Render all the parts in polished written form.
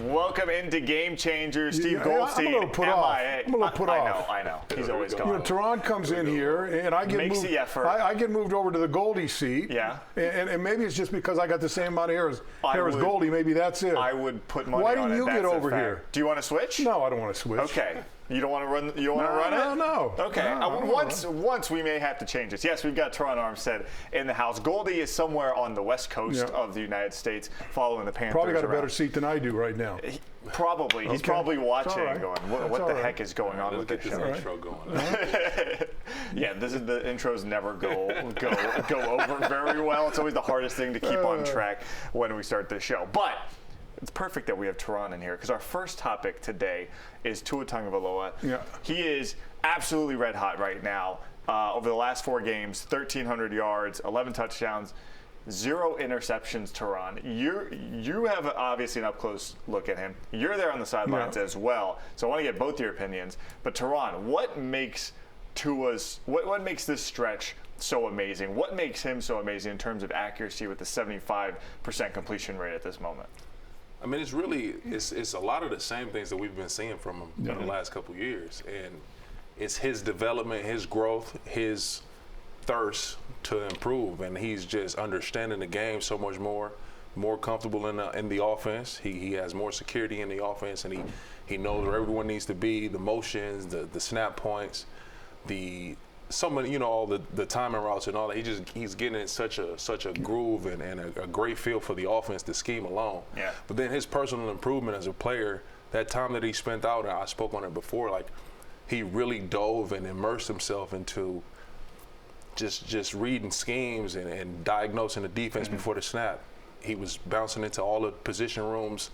Welcome into Game Changers. Steve Goldstein, I'm a little put off. I'm a little put off. I know. He's always gone. You know, Terron comes in here, and I get Makes moved. the effort. I get moved over to the Goldie seat. Yeah. And maybe it's just because I got the same amount of hair as Goldie. Maybe that's it. I would put money Why on it. didn't you get over here? Do you want to switch? No, I don't want to switch. Okay. You don't want to run. You don't want to run it. No. Okay. Once we may have to change this. Yes, we've got Terron Armstead in the house. Goldie is somewhere on the west coast of the United States, following the Panthers. Probably got a better seat than I do right now. Probably. He's probably watching, right. going, "What the heck is going on with this show?" Intro going. Yeah, the intros never go over very well. It's always the hardest thing to keep on track when we start this show. But it's perfect that we have Terron in here, because our first topic today is Tua Tagovailoa. Yeah. He is absolutely red hot right now. Over the last 4 games, 1,300 yards, 11 touchdowns, 0 interceptions. Terron, you have obviously an up-close look at him. You're there on the sidelines as well, so I want to get both your opinions. But Terron, what makes what makes this stretch so amazing? What makes him so amazing in terms of accuracy with the 75% completion rate at this moment? I mean, it's a lot of the same things that we've been seeing from him in the last couple of years, and it's his development, his growth, his thirst to improve, and he's just understanding the game so much more comfortable in the offense. He has more security in the offense, and he knows where everyone needs to be, the motions, the snap points, all the timing routes and all that. He's getting in such a groove and a great feel for the offense, the scheme alone. Yeah. But then his personal improvement as a player, that time that he spent out, and I spoke on it before, like he really dove and immersed himself into just reading schemes and diagnosing the defense before the snap. He was bouncing into all the position rooms,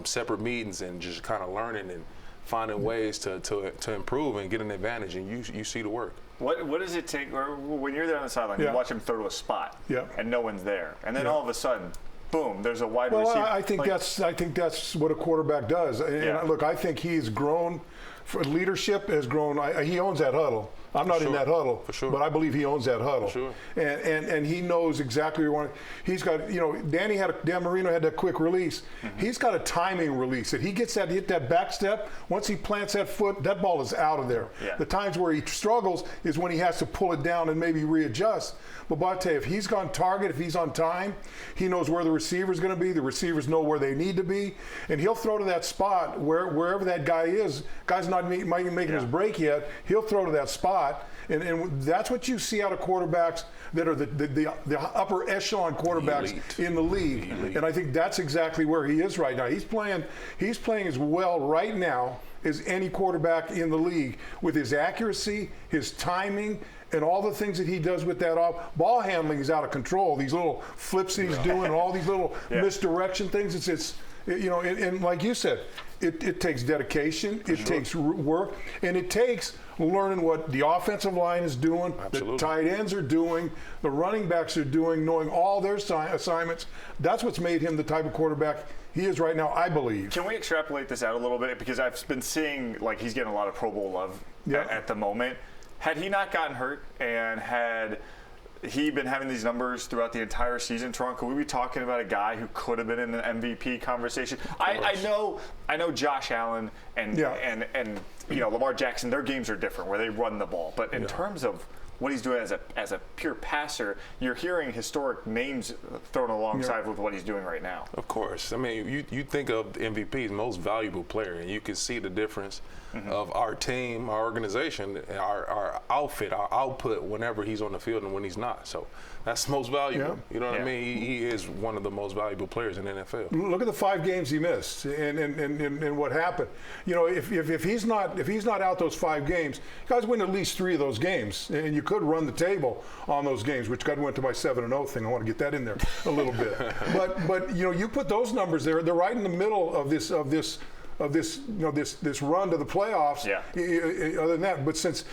separate meetings, and just kind of learning and finding ways to improve and get an advantage, and you see the work. What does it take, or when you're there on the sideline, you watch him throw to a spot, and no one's there, and then all of a sudden, boom, there's a wide receiver. Well, I think that's what a quarterback does. And look, I think he's grown. For leadership has grown. He owns that huddle. I'm not in that huddle, but I believe he owns that huddle. And he knows exactly where he wants. He's got, Dan Marino had that quick release. He's got a timing release. If he gets that, hit that back step, once he plants that foot, that ball is out of there. Yeah. The times where he struggles is when he has to pull it down and maybe readjust. But I tell you, if he's on target, if he's on time, he knows where the receiver's going to be. The receivers know where they need to be, and he'll throw to that spot wherever that guy is. Guy's not making his break yet. He'll throw to that spot, and that's what you see out of quarterbacks that are the upper echelon quarterbacks in the league. And I think that's exactly where he is right now. He's playing as well right now as any quarterback in the league, with his accuracy, his timing, and all the things that he does with that ball handling is out of control. These little flips that he's doing, all these little misdirection things. And like you said, it takes dedication, it takes work, and it takes learning what the offensive line is doing, the tight ends are doing, the running backs are doing, knowing all their assignments. That's what's made him the type of quarterback he is right now, I believe. Can we extrapolate this out a little bit? Because I've been seeing, like, he's getting a lot of Pro Bowl love at the moment. Had he not gotten hurt, and had he been having these numbers throughout the entire season, Terron, could we be talking about a guy who could have been in the MVP conversation? I know Josh Allen and Lamar Jackson, their games are different where they run the ball. But in terms of what he's doing as a pure passer, you're hearing historic names thrown alongside with what he's doing right now. Of course. I mean, you think of the MVP's most valuable player, and you can see the difference of our team, our organization, our outfit, our output whenever he's on the field and when he's not. So that's most valuable. You know what I mean? He is one of the most valuable players in the NFL. Look at the 5 games he missed and what happened. If he's not out those 5 games, guys win at least 3 of those games, and you could run the table on those games, which God went to my 7-0 thing. I want to get that in there a little bit. But you put those numbers there, they're right in the middle of this run to the playoffs. Other than that, but since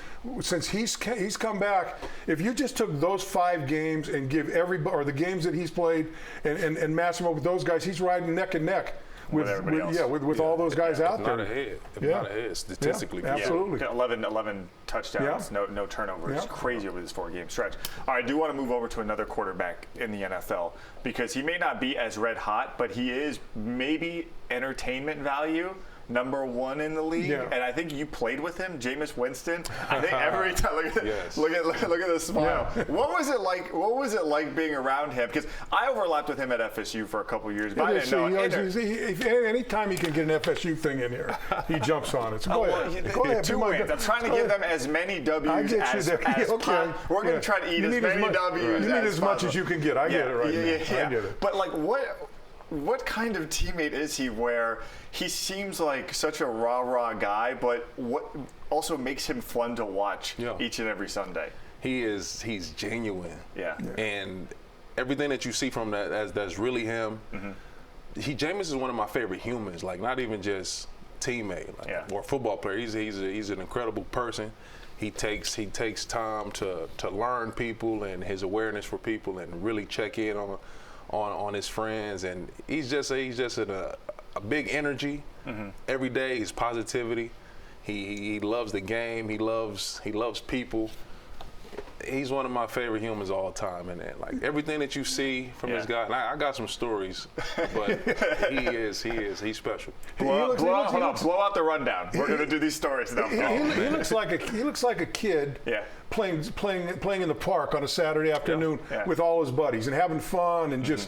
he's come back, if you just took those 5 games and give everybody, or the games that he's played, and match him up with those guys, he's riding neck and neck with everybody else. Yeah, with all those guys out If there. not ahead. If Yeah. not ahead, statistically. Yeah, absolutely. Yeah, 11 touchdowns, no turnovers. Yeah. Crazy over this 4-game stretch. All right, I do want to move over to another quarterback in the NFL because he may not be as red hot, but he is maybe entertainment value. Number 1 in the league, and I think you played with him, Jameis Winston. I think every time, look at the smile. Yeah. What was it like? What was it like being around him? Because I overlapped with him at FSU for a couple of years, but I didn't know. Anytime he can get an FSU thing in here, he jumps on it. So go ahead. 2 wins. I'm trying to give them as many W's as possible. We're going to try to eat as many W's. You need as much as you can get. I get it right now. I get it. But like what kind of teammate is he where he seems like such a rah-rah guy, but what also makes him fun to watch each and every Sunday? He's genuine. Yeah. And everything that you see from that's really him. Jameis is one of my favorite humans, like not even just teammate or football player. He's an incredible person. He takes time to learn people and his awareness for people and really check in on his friends, and he's just a big energy. Every day he's positivity. He loves the game. He loves people. He's one of my favorite humans of all time, and like everything that you see from this guy. And I got some stories, but he's special. Blow out the rundown. We're gonna do these stories now. He looks like a kid. Yeah. Playing in the park on a Saturday afternoon with all his buddies and having fun and just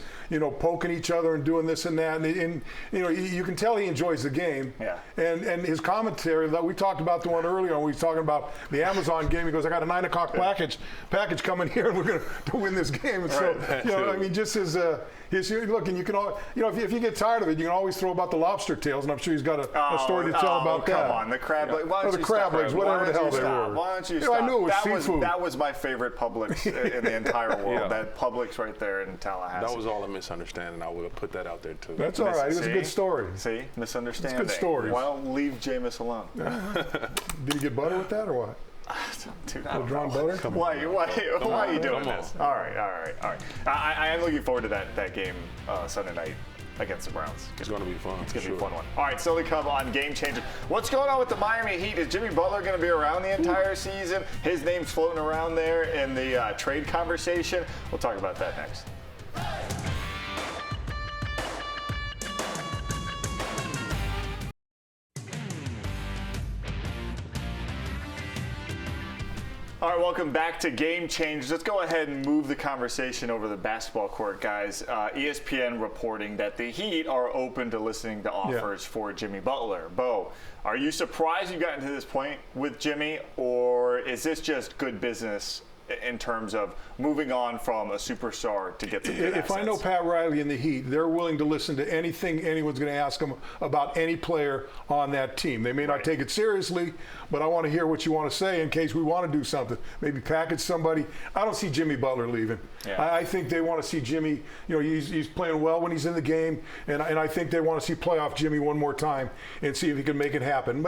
poking each other and doing this and that, and you can tell he enjoys the game. Yeah. And his commentary that we talked about the one earlier when we was talking about the Amazon game. He goes, I got a 9 o'clock package coming here, and we're going to win this game. And so I mean, just his look, and you can if you get tired of it, you can always throw about the lobster tails, and I'm sure he's got a story to tell about that. Come on, the crab legs. Or the crab legs, whatever the hell they were. Why don't you stop? I knew it was seafood. That was my favorite Publix in the entire world. That Publix right there in Tallahassee. That was all a misunderstanding. I would have put that out there too. That's all right. It was a good story. See, misunderstanding. It's good story. Well, leave Jameis alone. Did you get butter with that or what? Dude, drawn butter? Why are you doing this? All right. I am looking forward to that game Sunday night against the Browns. It's going to be fun. It's going to be a fun one. All right, still to come on Game Changer. What's going on with the Miami Heat? Is Jimmy Butler going to be around the entire season? His name's floating around there in the trade conversation. We'll talk about that next. All right, welcome back to Game Changers. Let's go ahead and move the conversation over the basketball court, guys. ESPN reporting that the Heat are open to listening to offers for Jimmy Butler. Bo, are you surprised you've gotten to this point with Jimmy, or is this just good business in terms of moving on from a superstar to get some good assets? If I know Pat Riley and the Heat, they're willing to listen to anything anyone's going to ask them about any player on that team. They may not take it seriously, but I want to hear what you want to say in case we want to do something. Maybe package somebody. I don't see Jimmy Butler leaving. Yeah. I think they want to see Jimmy, he's playing well when he's in the game, and I think they want to see playoff Jimmy one more time and see if he can make it happen.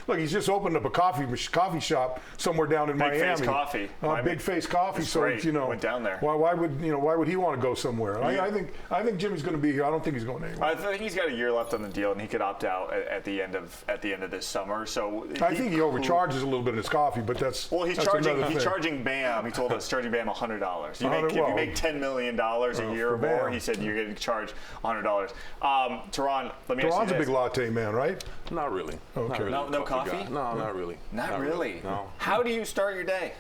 Look, he's just opened up a coffee shop somewhere down in Miami. Big Face Coffee. Big Face Coffee. It's so great. Went down there. Why would he want to go somewhere? I think Jimmy's going to be here. I don't think he's going anywhere. I think he's got a year left on the deal, and he could opt out at the end of this summer. So I think he overcharges a little bit in his coffee, but that's he's charging Bam. He told us charging Bam $100. If you make $10 million a year or more, he said you're getting charged $100. Terron, let me ask you this. Terron's a big latte man, right? Not really. Okay. Not really. No coffee? No, not really. Not really. No. How do you start your day?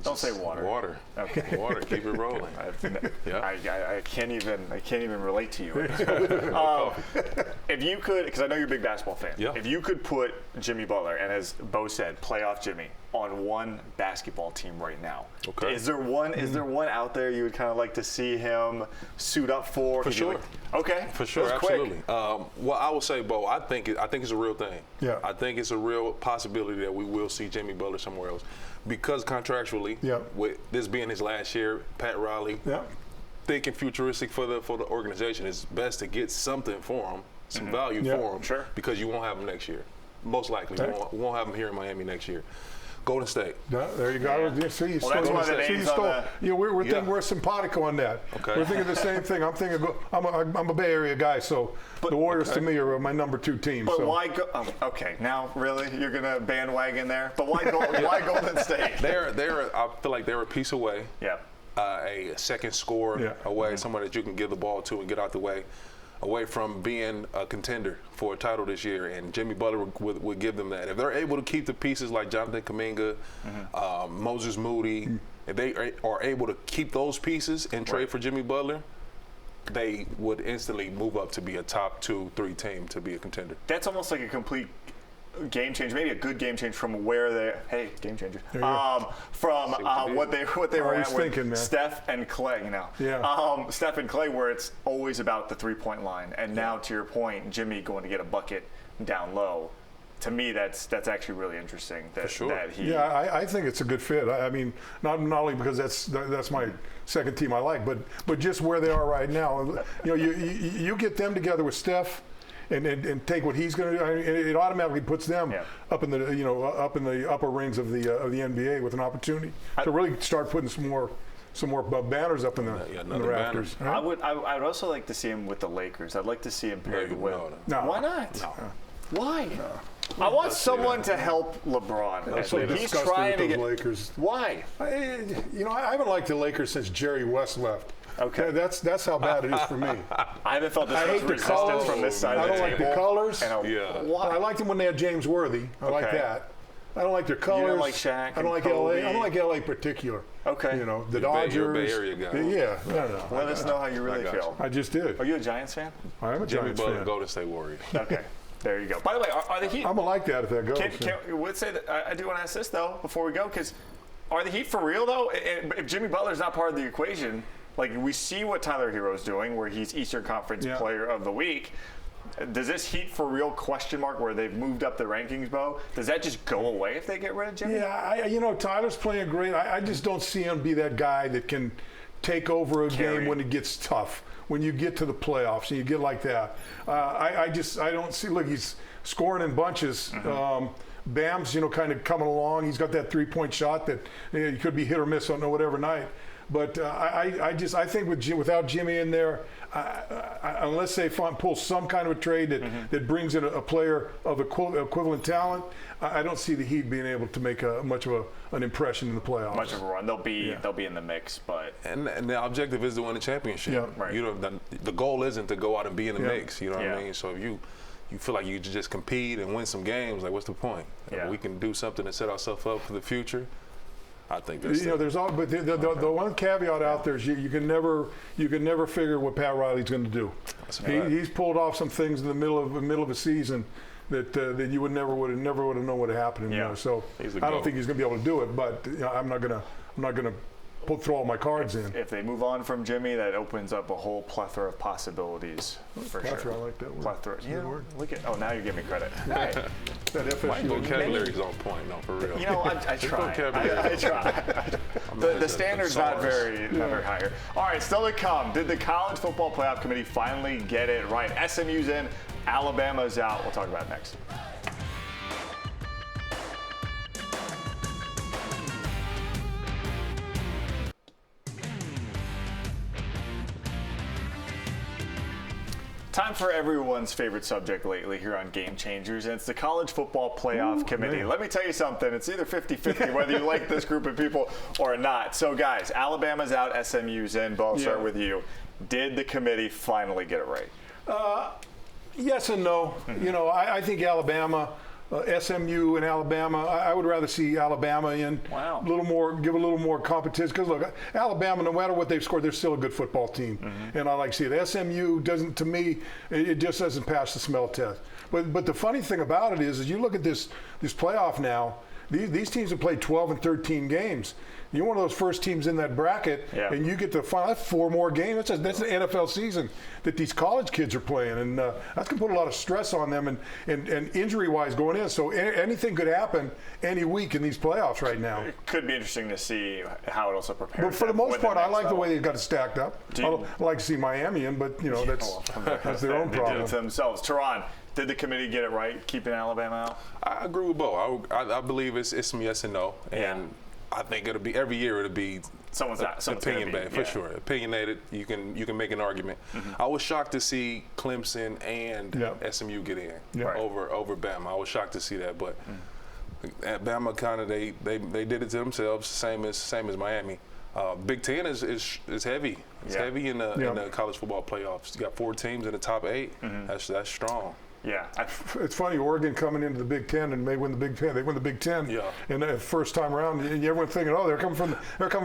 Don't say water. Water. Okay. Water. Keep it rolling. I can't even relate to you. If you could, because I know you're a big basketball fan. Yeah. If you could put Jimmy Butler, and as Bo said, playoff Jimmy, on one basketball team right now. Okay. Is there one out there you would kind of like to see him suit up for? For sure. Okay. For sure, That's absolutely. Quick. Well, I will say, Bo, I think it's a real thing. Yeah. I think it's a real possibility that we will see Jimmy Butler somewhere else. Because contractually, with this being his last year, Pat Riley, thinking futuristic for the organization, it's best to get something for him, some value for him, Sure. because you won't have him next year. Most likely, we won't have him here in Miami next year. Golden State. No, there you go. Yeah. See, you Well, that's one of the names on the- You know, we're thinking we're simpatico on that. Okay. We're thinking the same thing. I'm thinking I'm a Bay Area guy, so the Warriors to me are my number 2 team. But so. why go? Oh, okay, now really you're gonna bandwagon there? But why why Golden State? I feel like they're a piece away. Yeah. A second score away, Mm-hmm. someone that you can give the ball to and get out the way, away from being a contender for a title this year. And Jimmy Butler would give them that. If they're able to keep the pieces like Jonathan Kuminga, Moses Moody, if they are able to keep those pieces and trade for Jimmy Butler, they would instantly move up to be a top 2-3 team to be a contender. That's almost like a complete game change, maybe a good game change from where they game changer from what they were at with Steph and Clay, Steph and Clay, where it's always about the 3-point line, and now to your point, Jimmy going to get a bucket down low. To me, that's actually really interesting. That, For sure. that he, I think it's a good fit. I mean, not only because that's my second team I like, but just where they are right now. You get them together with Steph. And take what he's going to do. I mean, it automatically puts them up in the upper rings of the NBA with an opportunity to really start putting some more banners up in the rafters. I would also like to see him with the Lakers. I'd like to see him paired with. No. Why not? No. Why? No. I want someone to help LeBron. That's so he's trying to get Lakers. Why? I haven't liked the Lakers since Jerry West left. Okay. That's how bad it is for me. I haven't felt this much resistance from this side of the table. I don't like the colors. Why? I liked them when they had James Worthy. I like that. I don't like their colors. You don't like Shaq. I don't like Kobe. LA. I don't like LA particular. Okay. The Dodgers. You're a Bay Area guy. Yeah. No. Let us know how you really feel. I just did. Are you a Giants fan? I am a Jimmy Giants Butler, fan. Golden State Warriors. Okay. There you go. By the way, are the Heat? I'm gonna like that if that goes. Let's say that I do want to ask this though before we go, because are the Heat for real though? If Jimmy Butler's not part of the equation, like we see what Tyler Hero's doing, where he's Eastern Conference Player of the Week. Does this Heat for real question mark where they've moved up the rankings, Bo? Does that just go away if they get rid of Jimmy? Yeah, Tyler's playing great. I just don't see him be that guy that can take over a game when it gets tough. When you get to the playoffs and you get like that, I don't see. Look, he's scoring in bunches. Bam's kind of coming along. He's got that 3-point shot that he could be hit or miss on whatever night. But I think without Jimmy in there, unless they pull some kind of a trade that brings in a player of equivalent talent, I don't see the Heat being able to make much of an impression in the playoffs. Much of a run. They'll be in the mix, but and the objective is to win the championship. Yeah. Right. The goal isn't to go out and be in the mix. You know what Yeah. I mean? So if you feel like you just compete and win some games, like what's the point? Yeah. We can do something to set ourselves up for the future. I think that's there's all, but the one caveat out there is you can never figure what Pat Riley's going to do. He's pulled off some things in the middle of a season that you would never would have known would have happened. So I don't think he's going to be able to do it. But I'm not gonna throw all my cards in. If they move on from Jimmy, that opens up a whole plethora of possibilities for Plethora, sure. I like that word. Plethora. That's a good word. Look at. Oh, now you're giving me credit. Right. That My FSU. vocabulary's on point, no, for real. I try. vocabulary. I try. The standard's not very high here. All right, still to come. Did the College Football Playoff Committee finally get it right? SMU's in, Alabama's out. We'll talk about it next. Time for everyone's favorite subject lately here on Game Changers, and it's the College Football Playoff Committee. Man. Let me tell you something. It's either 50-50 whether you like this group of people or not. So, guys, Alabama's out, SMU's in. Bo, I'll start with you. Did the committee finally get it right? Yes and no. I think Alabama, SMU and Alabama, I would rather see Alabama in. Wow. Give a little more competition. Because, look, Alabama, no matter what they've scored, they're still a good football team. And I like to see it. SMU doesn't, to me, it just doesn't pass the smell test. But the funny thing about it is you look at this playoff now, these teams have played 12 and 13 games. You're one of those first teams in that bracket, and you get to final. That's 4 more games. That's an NFL season that these college kids are playing, and that's going to put a lot of stress on them and injury-wise going in. So anything could happen any week in these playoffs right now. It could be interesting to see how it also prepares. But for the most part, I like the way they've got it stacked up. I like to see Miami in, but that's their own They did problem. it to themselves. Terron, Did the committee get it right, keeping Alabama out? I agree with Bo. I believe it's some yes and no, and Yeah. I think it'll be every year. It'll be Someone's opinion gonna be, based for sure. Opinionated. You can make an argument. I was shocked to see Clemson and SMU get in over Bama. I was shocked to see that, but at Bama kind of they did it to themselves. Same as Miami. Big Ten is heavy. It's heavy in the college football playoffs. You got 4 teams in the top 8. That's strong. Yeah. It's funny, Oregon coming into the Big Ten and they win the Big Ten. They win the Big Ten. Yeah. And the first time around, everyone's thinking, oh, they're coming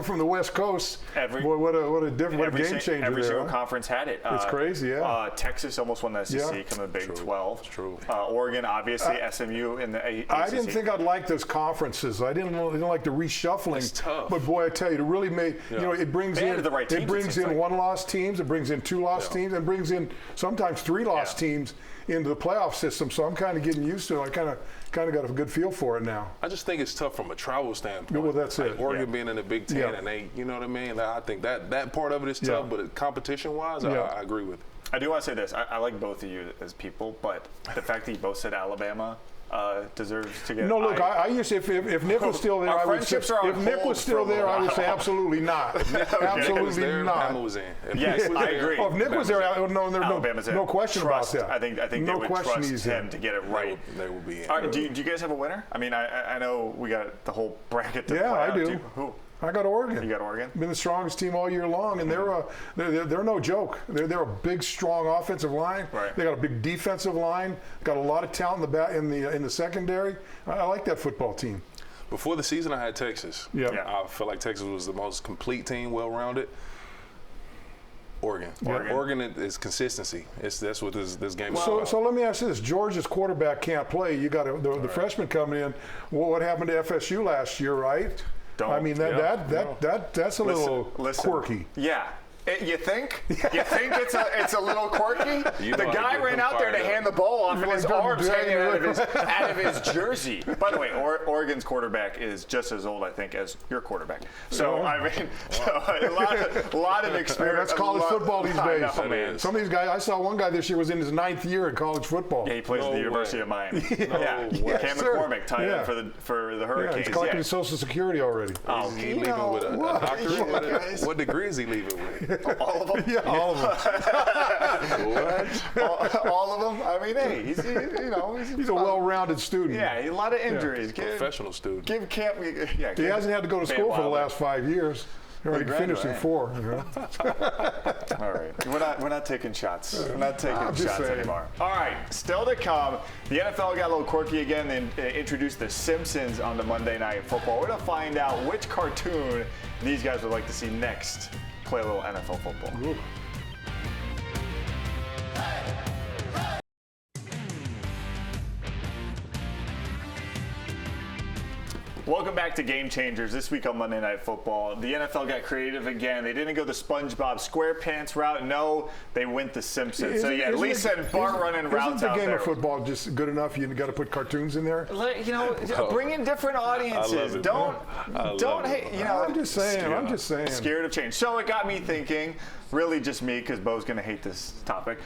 from the West Coast. Boy, what a game changer Every there, single conference had it. It's crazy, yeah. Texas almost won the SEC, coming to Big 12. It's true. Oregon, obviously, SMU in the ACC. I didn't think I'd like those conferences. I didn't like the reshuffling. It's tough. But boy, I tell you, it really made it brings They in added the right teams, it brings in 1-loss teams, it brings in 2-loss teams, and brings in sometimes 3-loss teams into the playoff system. So I'm kind of getting used to it. I kind of got a good feel for it now. I just think it's tough from a travel standpoint. Well, that's it. Oregon being in the Big Ten, and they, you know what I mean? I think that part of it is tough, but competition-wise, I agree with it. I do want to say this. I like both of you as people, but the fact that you both said Alabama deserves to get. No, look, I used to, if Nick was still there, I would say. If Nick was still there, I would say absolutely not. Absolutely not. Bama was in. Yes, I agree. Oh, if Nick was there, no question about that. I think they would trust him to get it right. They will be in. All right, do you guys have a winner? I mean, I know we got the whole bracket to play out. I do. Who? I got Oregon. You got Oregon? Been the strongest team all year long, and they're no joke. They're a big, strong offensive line. Right. They got a big defensive line. Got a lot of talent in the secondary. I like that football team. Before the season, I had Texas. Yeah. I felt like Texas was the most complete team, well-rounded. Oregon is consistency. That's what this game is about. So let me ask you this: Georgia's quarterback can't play. You got the freshman coming in. Well, what happened to FSU last year, right? I mean that's a little quirky. Yeah. You think? You think it's a little quirky? The guy ran out there to hand the ball off, and his arms hanging out of his jersey. By the way, Oregon's quarterback is just as old, I think, as your quarterback. So I mean, a lot of experience. That's college football these days. Man. Some of these guys, I saw one guy this year was in his 9th year in college football. Yeah, he plays at the University of Miami. Cam McCormick, tight end for the Hurricanes. He's collecting his Social Security already. Oh, he leaving with a doctorate? What degree is he leaving with? All of them? Yeah, all of them. What? All of them? I mean, hey, he's a well-rounded student. Yeah, a lot of injuries. Professional student. Give Camp. Yeah, he hasn't had to go to school for the last 5 years. He already finished in 4. You know? All right, we're not taking shots. We're not taking shots anymore. All right, still to come. The NFL got a little quirky again. They introduced the Simpsons on the Monday Night Football. We're gonna find out which cartoon these guys would like to see next. Play a little NFL football. Ooh. Welcome back to Game Changers. This week on Monday Night Football, the NFL got creative again. They didn't go the SpongeBob SquarePants route. No, they went the Simpsons. So yeah, Lisa and Bart running routes out there. Isn't the game of football just good enough? You got to put cartoons in there. Bring in different audiences. Don't hate. I'm just saying. Scared of change. So it got me thinking. Really, just me, because Bo's going to hate this topic.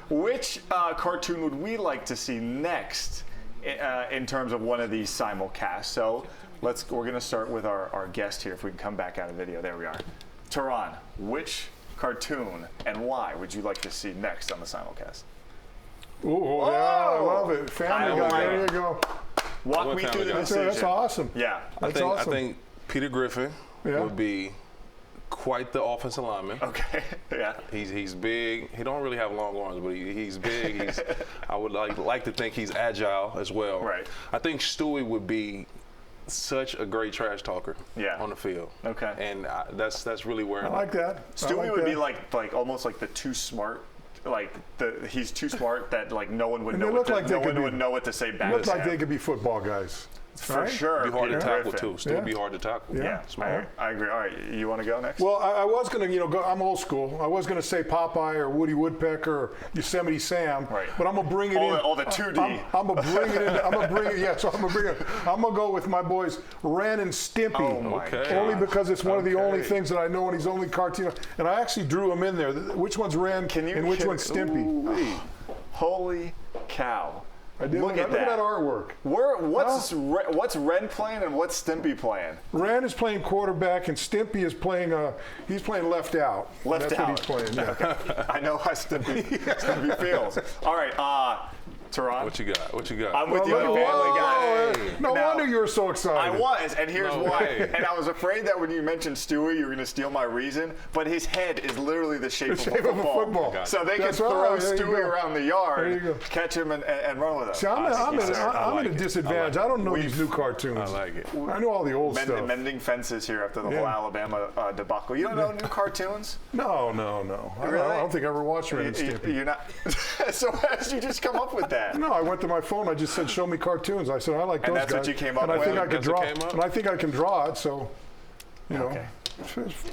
Which cartoon would we like to see next? In terms of one of these simulcasts. So we're going to start with our guest here, if we can come back out of video. There we are. Terron, which cartoon and why would you like to see next on the simulcast? Oh, yeah, I love it. Family Guy, there you go. Walk me through the decision. That's awesome. Yeah. I think Peter Griffin would be quite the offensive lineman. Okay. Yeah. He's big. He don't really have long arms, but he's big. I would like to think he's agile as well. Right. I think Stewie would be such a great trash talker. On the field. Okay. And that's really where I like that. Stewie would be like almost like the too smart. He's too smart that no one would know. Would know what to say back. Look like they could be football guys. For sure. Be hard to tackle too. Still be hard to tackle. Yeah. I agree. All right, you want to go next? Well, I was going to, go. I'm old school. I was going to say Popeye or Woody Woodpecker or Yosemite Sam. Right. But I'm going to bring it in. All the 2D. I'm going to bring it in. I'm going to bring it. Yeah. So I'm going to bring it. I'm going to go with my boys Ren and Stimpy. Oh my God. Only because it's one of the only things that I know, and he's only cartoon. And I actually drew them in there. Which one's Ren and which one's Stimpy? Holy cow. I did. Look at that artwork. What's Ren playing and what's Stimpy playing? Ren is playing quarterback, and Stimpy is playing. He's playing left out. Left That's out. what he's playing. Yeah. Okay. I know how Stimpy feels. All right, Terron. What you got? What you got? I'm with you on Family Guy. No Now, wonder you were so excited. I was, and here's No why. way. And I was afraid that when you mentioned Stewie, you were going to steal my reason. But his head is literally the shape, shape of a football. So they That's can throw right. There you Stewie go. around the There you yard, go. catch him, and run with him. See, I'm at a disadvantage. I don't know these new cartoons. I like it. I know all the old stuff. Mending fences here after the whole Alabama debacle. You don't know new cartoons? No. Really? I don't think I ever watched Ren and Stimpy. You're not. So how did you just come up with that? No, I went to my phone. I just said, "Show me cartoons." I said, "I like those And that's guys." what you came up and I with? think I could That's what draw. came up? And I think I can draw it. So, you know, Okay.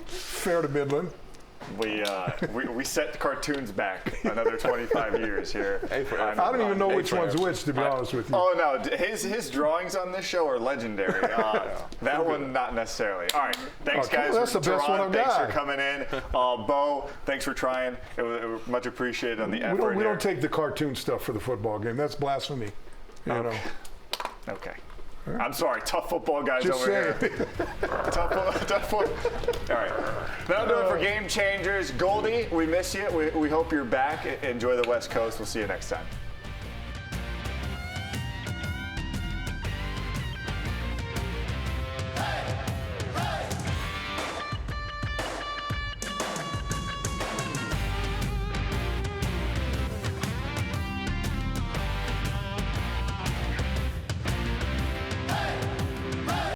fair to Midland. We set cartoons back another 25 years here. I don't even know which one's which, to be honest with you. Oh no, his drawings on this show are legendary. That one not necessarily. All right, thanks Okay, guys. that's the best one I've Thanks got. for coming in. Bo, thanks for trying. It was much appreciated on the effort. We don't take the cartoon stuff for the football game. That's blasphemy. You know. Okay. I'm sorry, tough football guys Just over saying. here. tough football. All right. That'll do it for Game Changers. Goldie, we miss you. We hope you're back. Enjoy the West Coast. We'll see you next time.